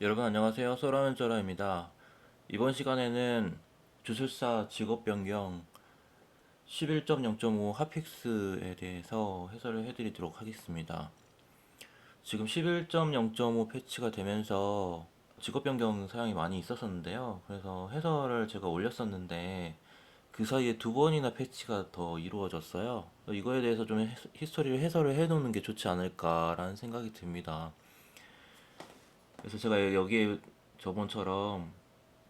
여러분 안녕하세요. 소라면조라입니다. 이번 시간에는 주술사 직업 변경 11.0.5 핫픽스에 대해서 해설을 해드리도록 하겠습니다. 지금 11.0.5 패치가 되면서 직업 변경 사항이 많이 있었었는데요. 그래서 해설을 제가 올렸었는데 그 사이에 두 번이나 패치가 더 이루어졌어요. 이거에 대해서 좀 히스토리를 해설을 해놓는 게 좋지 않을까라는 생각이 듭니다. 그래서 제가 여기에 저번처럼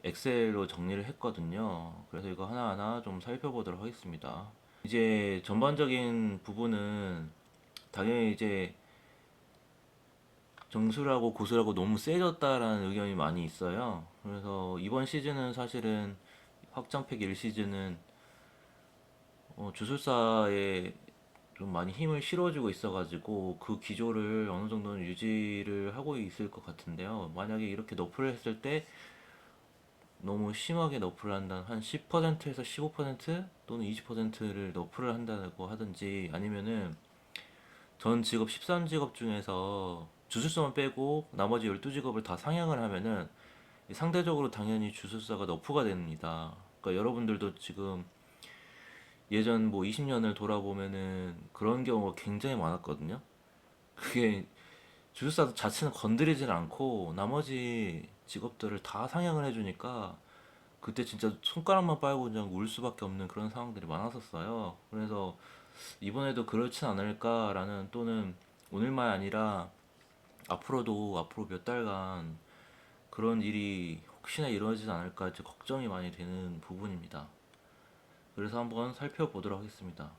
엑셀로 정리를 했거든요. 그래서 이거 하나하나 좀 살펴보도록 하겠습니다. 이제 전반적인 부분은 당연히 이제 정수라고 고수라고 너무 세졌다라는 의견이 많이 있어요. 그래서 이번 시즌은 사실은 확장팩 1시즌은 주술사에 좀 많이 힘을 실어주고 있어가지고 그 기조를 어느 정도는 유지를 하고 있을 것 같은데요. 만약에 이렇게 너프를 했을 때 너무 심하게 너프를 한다 한 10%에서 15% 또는 20%를 너프를 한다고 하든지 아니면은 전 직업 13직업 중에서 주술사만 빼고 나머지 12직업을 다 상향을 하면은 상대적으로 당연히 주술사가 너프가 됩니다. 그러니까 여러분들도 지금 예전 뭐 20년을 돌아보면은 그런 경우가 굉장히 많았거든요. 그게 주술사 자체는 건드리질 않고 나머지 직업들을 다 상향을 해주니까 그때 진짜 손가락만 빨고 그냥 울 수밖에 없는 그런 상황들이 많았었어요. 그래서 이번에도 그렇진 않을까라는 또는 오늘만이 아니라 앞으로 몇 달간 그런 일이 혹시나 이루어지지 않을까 이제 걱정이 많이 되는 부분입니다. 그래서 한번 살펴보도록 하겠습니다.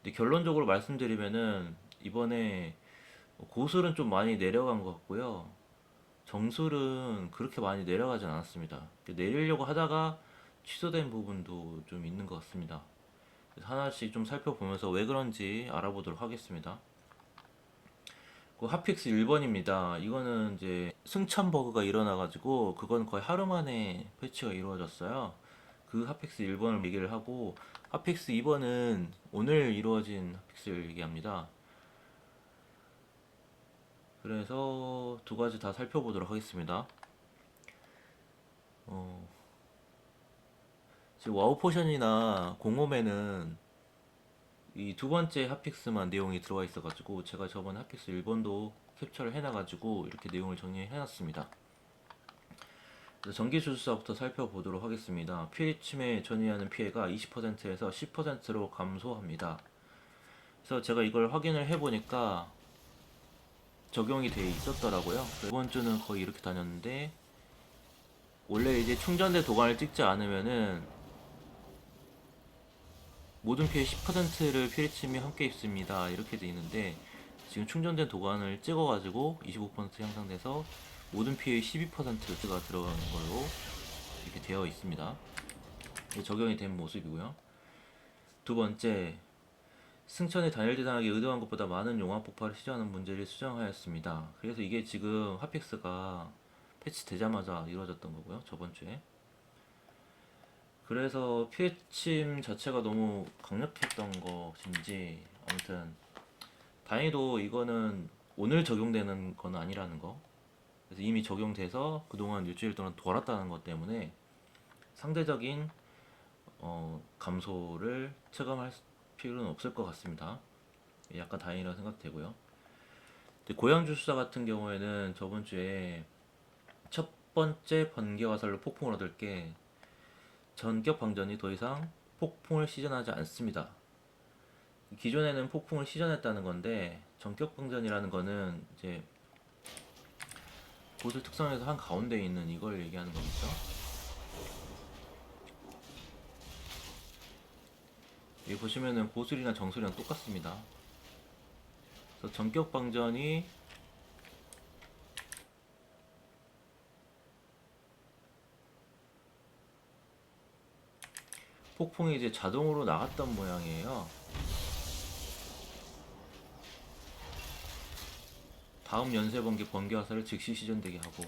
근데 결론적으로 말씀드리면은 이번에 고술은 좀 많이 내려간 것 같고요. 정술은 그렇게 많이 내려가진 않았습니다. 내리려고 하다가 취소된 부분도 좀 있는 것 같습니다. 하나씩 좀 살펴보면서 왜 그런지 알아보도록 하겠습니다. 그 핫픽스 1번입니다. 이거는 이제 승천 버그가 일어나가지고 그건 거의 하루 만에 패치가 이루어졌어요. 그 핫픽스 1번을 얘기를 하고 핫픽스 2번은 오늘 이루어진 핫픽스를 얘기합니다. 그래서 두 가지 다 살펴보도록 하겠습니다. 어, 지금 와우 포션이나 공홈에는 이 두 번째 핫픽스만 내용이 들어와 있어가지고 제가 저번에 핫픽스 1번도 캡처를 해놔가지고 이렇게 내용을 정리해놨습니다. 전기 주술사부터 살펴보도록 하겠습니다. 피해 침해 전이하는 피해가 20%에서 10%로 감소합니다. 그래서 제가 이걸 확인을 해보니까 적용이 돼 있었더라고요. 이번 주는 거의 이렇게 다녔는데 원래 이제 충전대 도관을 찍지 않으면은 모든 피해 10%를 피해침이 함께 있습니다. 이렇게 돼 있는데 지금 충전된 도관을 찍어가지고 25% 향상돼서 모든 피해의 12%가 들어가는 걸로 이렇게 되어 있습니다. 적용이 된 모습이고요. 두 번째, 승천이 단일대상에게 의도한 것보다 많은 용암 폭발을 시전하는 문제를 수정하였습니다. 그래서 이게 지금 핫픽스가 패치되자마자 이루어졌던 거고요. 저번 주에. 그래서 피해침 자체가 너무 강력했던 것인지 아무튼 다행히도 이거는 오늘 적용되는 건 아니라는 거. 그래서 이미 적용돼서 그동안 일주일 동안 돌았다는 것 때문에 상대적인 감소를 체감할 필요는 없을 것 같습니다. 약간 다행이라고 생각되고요. 고양주술사 같은 경우에는 저번 주에 첫 번째 번개 화살로 폭풍을 얻을 게 전격 방전이 더 이상 폭풍을 시전하지 않습니다. 기존에는 폭풍을 시전했다는 건데 전격 방전이라는 거는 이제 보스 특성에서 한 가운데에 있는 이걸 얘기하는 거겠죠. 여기 보시면은 고술이나 정술이랑 똑같습니다. 그래서 전격 방전이 폭풍이 이제 자동으로 나갔던 모양이에요. 다음 연쇄 번개 화살을 즉시 시전되게 하고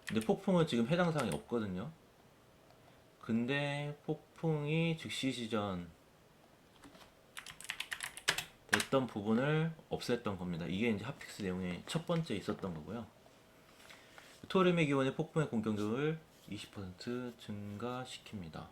근데 폭풍은 지금 해당 사항이 없거든요. 근데 폭풍이 즉시 시전 됐던 부분을 없앴던 겁니다. 이게 이제 핫픽스 내용의 첫 번째 있었던 거고요. 스토림의 기원의 폭풍의 공격력을 20% 증가시킵니다.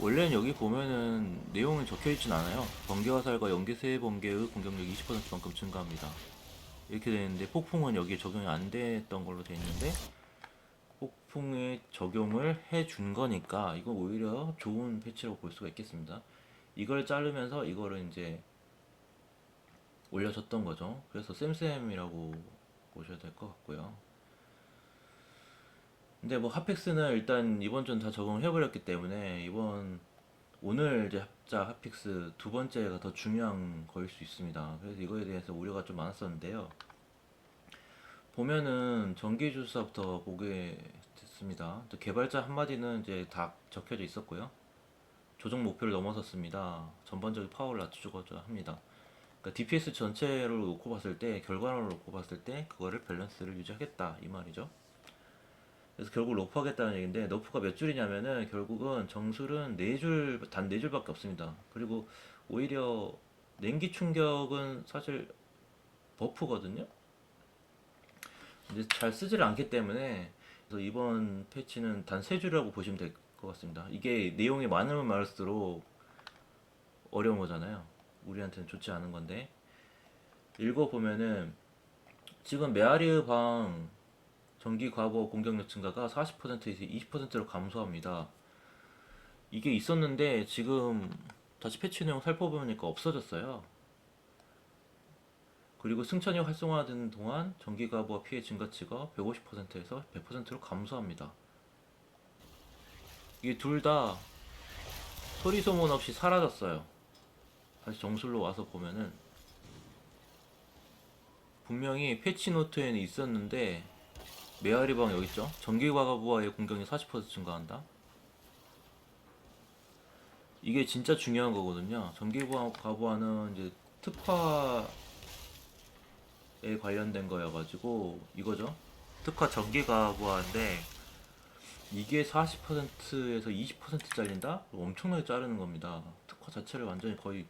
원래는 여기 보면은 내용은 적혀있진 않아요. 번개화살과 연계 세 번개의 공격력 20%만큼 증가합니다. 이렇게 되는데 폭풍은 여기에 적용이 안 됐던 걸로 되어 있는데 폭풍에 적용을 해준 거니까 이건 오히려 좋은 패치라고 볼 수가 있겠습니다. 이걸 자르면서 이거를 이제 올려줬던 거죠. 그래서 쌤쌤이라고 보셔야 될 것 같고요. 근데 뭐 핫픽스는 일단 이번 전 다 적응을 해버렸기 때문에 오늘 이제 합자 핫픽스 두 번째가 더 중요한 거일 수 있습니다. 그래서 이거에 대해서 우려가 좀 많았었는데요. 보면은 전기주사부터 보게 됐습니다. 또 개발자 한마디는 이제 다 적혀져 있었고요. 조정 목표를 넘어섰습니다. 전반적인 파워를 낮추고자 합니다. 그러니까 DPS 전체를 놓고 봤을 때, 결과를 놓고 봤을 때 그거를 밸런스를 유지하겠다 이 말이죠. 그래서 결국 너프 하겠다는 얘기인데, 너프가 몇 줄이냐면은 결국은 정술은 4줄, 단 4줄밖에 없습니다. 그리고 오히려 냉기 충격은 사실 버프거든요. 이제 잘 쓰지를 않기 때문에, 그래서 이번 패치는 단 3줄이라고 보시면 될 것 같습니다. 이게 내용이 많으면 많을수록 어려운 거잖아요. 우리한테는 좋지 않은 건데, 읽어보면은 지금 메아리의 방 전기 과거 공격력 증가가 40%에서 20%로 감소합니다. 이게 있었는데 지금 다시 패치 내용 살펴보니까 없어졌어요. 그리고 승천이 활성화되는 동안 전기 과부하 피해 증가치가 150%에서 100%로 감소합니다. 이게 둘 다 소리 소문 없이 사라졌어요. 다시 정술로 와서 보면은 분명히 패치 노트에는 있었는데, 메아리방 여기 있죠? 전기 과부하의 공격력 40% 증가한다. 이게 진짜 중요한 거거든요. 전기 과부하는 이제 특화에 관련된 거여가지고 이거죠. 특화 전기 과부하인데 이게 40%에서 20% 잘린다? 엄청나게 자르는 겁니다. 특화 자체를 완전히 거의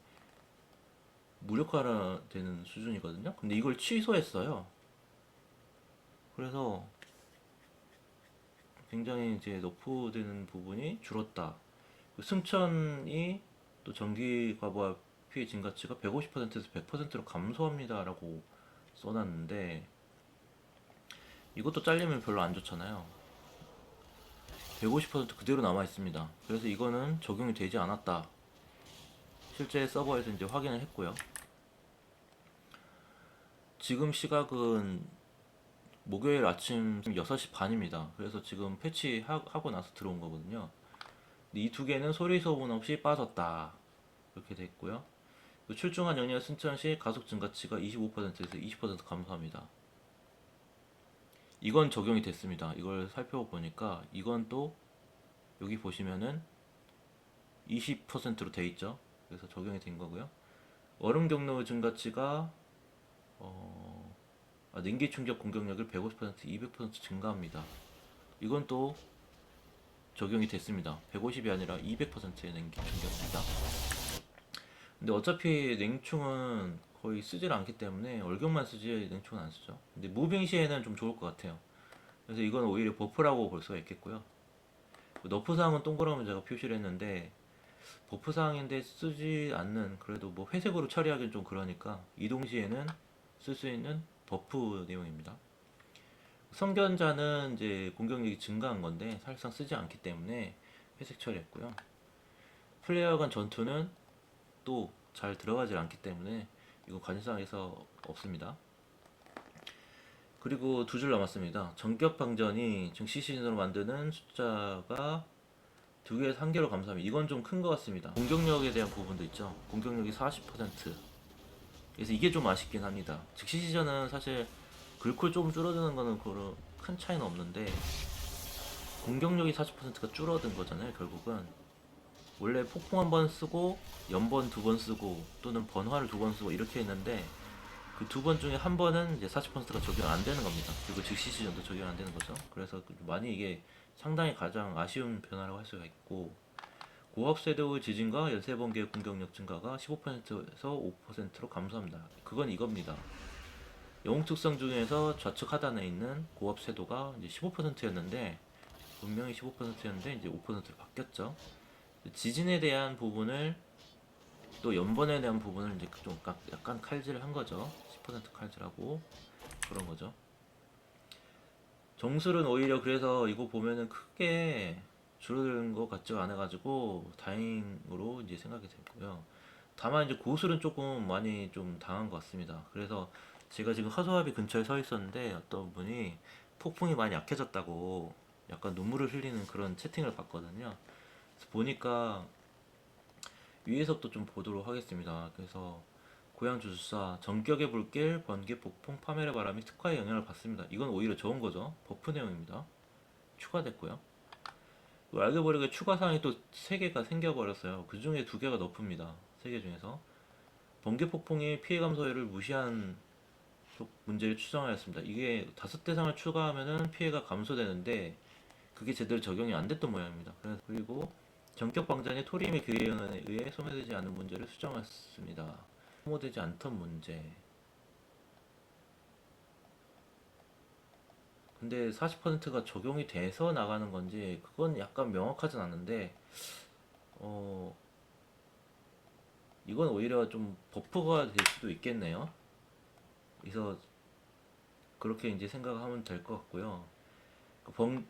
무력화되는 수준이거든요. 근데 이걸 취소했어요. 그래서 굉장히 이제 너프되는 부분이 줄었다. 승천이 또 전기 과부하 피해 증가치가 150%에서 100%로 감소합니다라고 써놨는데, 이것도 잘리면 별로 안 좋잖아요. 150% 그대로 남아 있습니다. 그래서 이거는 적용이 되지 않았다. 실제 서버에서 이제 확인을 했고요. 지금 시각은 목요일 아침 6시 반입니다. 그래서 지금 패치하고 나서 들어온 거거든요. 이 두 개는 소리 소문 없이 빠졌다. 이렇게 됐고요. 출중한 영역 승천 시 가속 증가치가 25%에서 20% 감소합니다. 이건 적용이 됐습니다. 이걸 살펴보니까 이건 또 여기 보시면은 20%로 돼 있죠. 그래서 적용이 된 거고요. 얼음 경로 증가치가 냉기 충격 공격력을 150% 200% 증가합니다. 이건 또 적용이 됐습니다. 150이 아니라 200%의 냉기 충격입니다. 근데 어차피 냉충은 거의 쓰질 않기 때문에 얼격만 쓰지 냉충은 안 쓰죠. 근데 무빙 시에는 좀 좋을 것 같아요. 그래서 이건 오히려 버프라고 볼 수가 있겠고요. 너프 사항은 동그라미 제가 표시를 했는데, 버프 사항인데 쓰지 않는, 그래도 뭐 회색으로 처리하기는 좀 그러니까 이동 시에는 쓸 수 있는 버프 내용입니다. 성견자는 이제 공격력이 증가한 건데 사실상 쓰지 않기 때문에 회색 처리했고요. 플레이어 간 전투는 또 잘 들어가지 않기 때문에 이거 관심사에서 없습니다. 그리고 두 줄 남았습니다. 전격 방전이 증시 시즌으로 만드는 숫자가 2개에서 1개로 감소합니다. 이건 좀 큰 것 같습니다. 공격력에 대한 부분도 있죠. 공격력이 40%. 그래서 이게 좀 아쉽긴 합니다. 즉시 시전은 사실 글콜 조금 줄어드는 거는 그런 큰 차이는 없는데, 공격력이 40%가 줄어든 거잖아요. 결국은 원래 폭풍 한 번 쓰고 연번 2번 쓰고 또는 번화를 2번 쓰고 이렇게 했는데, 그 2번 중에 한 번은 이제 40%가 적용 안 되는 겁니다. 그리고 즉시 시전도 적용 안 되는 거죠. 그래서 많이 이게 상당히 가장 아쉬운 변화라고 할 수가 있고, 고압 쇄도 지진과 연쇄 번개 공격력 증가가 15%에서 5%로 감소합니다. 그건 이겁니다. 영웅 특성 중에서 좌측 하단에 있는 고압 쇄도가 이제 15%였는데 분명히 15%였는데 이제 5%로 바뀌었죠. 지진에 대한 부분을 또 연번에 대한 부분을 이제 좀 약간 칼질을 한 거죠. 10% 칼질하고 그런 거죠. 정술은 오히려 그래서 이거 보면은 크게 줄어드는 것 같지가 않아가지고 다행으로 이제 생각이 됐고요. 다만 이제 고술은 조금 많이 좀 당한 것 같습니다. 그래서 제가 지금 허수아비 근처에 서 있었는데 어떤 분이 폭풍이 많이 약해졌다고 약간 눈물을 흘리는 그런 채팅을 봤거든요. 그래서 보니까 위에서부터 좀 보도록 하겠습니다. 그래서 고향 주술사 전격의 불길 번개 폭풍 파멸의 바람이 특화에 영향을 받습니다. 이건 오히려 좋은 거죠. 버프 내용입니다. 추가됐고요. 알게 모르게 추가 사항이 또 3개가 생겨버렸어요. 그 중에 2개가 너프입니다. 3개 중에서 번개 폭풍이 피해 감소율을 무시한 문제를 추정하였습니다. 이게 5대상을 추가하면은 피해가 감소되는데 그게 제대로 적용이 안 됐던 모양입니다. 그리고 전격 방전의 토리임의 기회에 의해 소모되지 않은 문제를 수정했습니다. 소모되지 않던 문제. 근데 40%가 적용이 돼서 나가는 건지 그건 약간 명확하진 않는데 어 이건 오히려 좀 버프가 될 수도 있겠네요. 그래서 그렇게 이제 생각하면 될 것 같고요.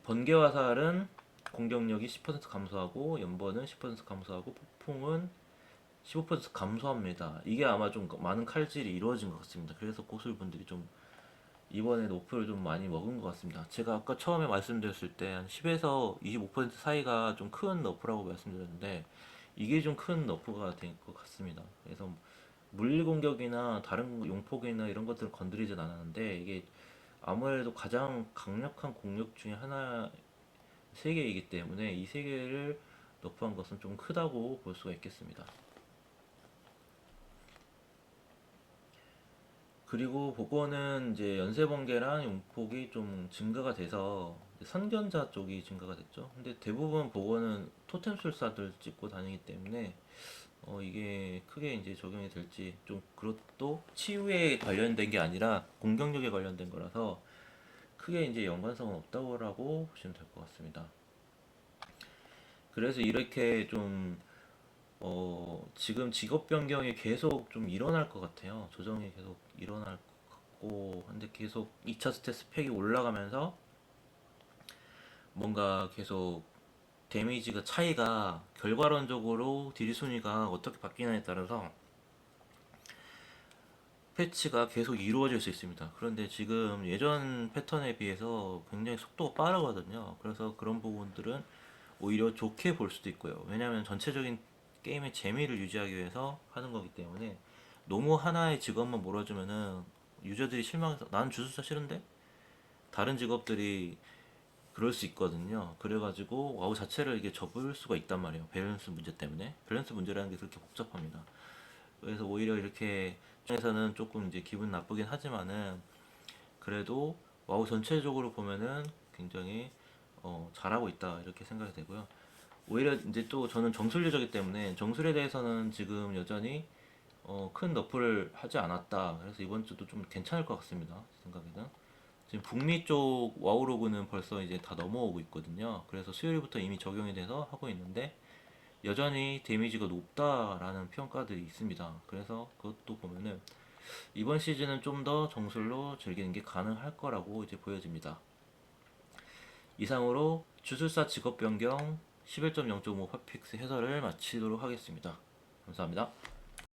번개 화살은 공격력이 10% 감소하고 연번은 10% 감소하고 폭풍은 15% 감소합니다. 이게 아마 좀 많은 칼질이 이루어진 것 같습니다. 그래서 고술분들이 좀 이번에 노프를 좀 많이 먹은 것 같습니다. 제가 아까 처음에 말씀드렸을 때 한 10에서 25% 사이가 좀 큰 너프라고 말씀드렸는데 이게 좀 큰 너프가 된 것 같습니다. 그래서 물리 공격이나 다른 용폭이나 이런 것들은 건드리진 않았는데 이게 아무래도 가장 강력한 공격 중에 하나 세 개이기 때문에 이 세 개를 너프한 것은 좀 크다고 볼 수가 있겠습니다. 그리고 그거는 이제 연쇄번개랑 용폭이 좀 증가가 돼서 선견자 쪽이 증가가 됐죠. 근데 대부분 보고는 토템술사들 찍고 다니기 때문에 이게 크게 이제 적용이 될지 좀 그것도 치유에 관련된 게 아니라 공격력에 관련된 거라서 크게 이제 연관성은 없다고 보시면 될 것 같습니다. 그래서 이렇게 좀 지금 직업 변경이 계속 좀 일어날 것 같아요. 조정이 계속 일어날 것 같고, 근데 계속 2차 스탯 스펙이 올라가면서 뭔가 계속 데미지가 차이가 결과론적으로 딜 순위가 어떻게 바뀌냐에 따라서 패치가 계속 이루어질 수 있습니다. 그런데 지금 예전 패턴에 비해서 굉장히 속도가 빠르거든요. 그래서 그런 부분들은 오히려 좋게 볼 수도 있고요. 왜냐하면 전체적인 게임의 재미를 유지하기 위해서 하는 거기 때문에 너무 하나의 직업만 몰아주면은 유저들이 실망해서 난 주술사 싫은데 다른 직업들이 그럴 수 있거든요. 그래가지고 와우 자체를 이게 접을 수가 있단 말이에요. 밸런스 문제 때문에. 밸런스 문제라는 게 그렇게 복잡합니다. 그래서 오히려 이렇게 에서는 조금 이제 기분 나쁘긴 하지만은 그래도 와우 전체적으로 보면은 굉장히 잘하고 있다 이렇게 생각이 되고요. 오히려 이제 또 저는 정술 유저이기 때문에 정술에 대해서는 지금 여전히 큰 너프를 하지 않았다. 그래서 이번 주도 좀 괜찮을 것 같습니다. 생각에는. 지금 북미 쪽 와우로그는 벌써 이제 다 넘어오고 있거든요. 그래서 수요일부터 이미 적용이 돼서 하고 있는데 여전히 데미지가 높다라는 평가들이 있습니다. 그래서 그것도 보면은 이번 시즌은 좀 더 정술로 즐기는 게 가능할 거라고 이제 보여집니다. 이상으로 주술사 직업 변경 11.0.5 팟픽스 해설을 마치도록 하겠습니다. 감사합니다.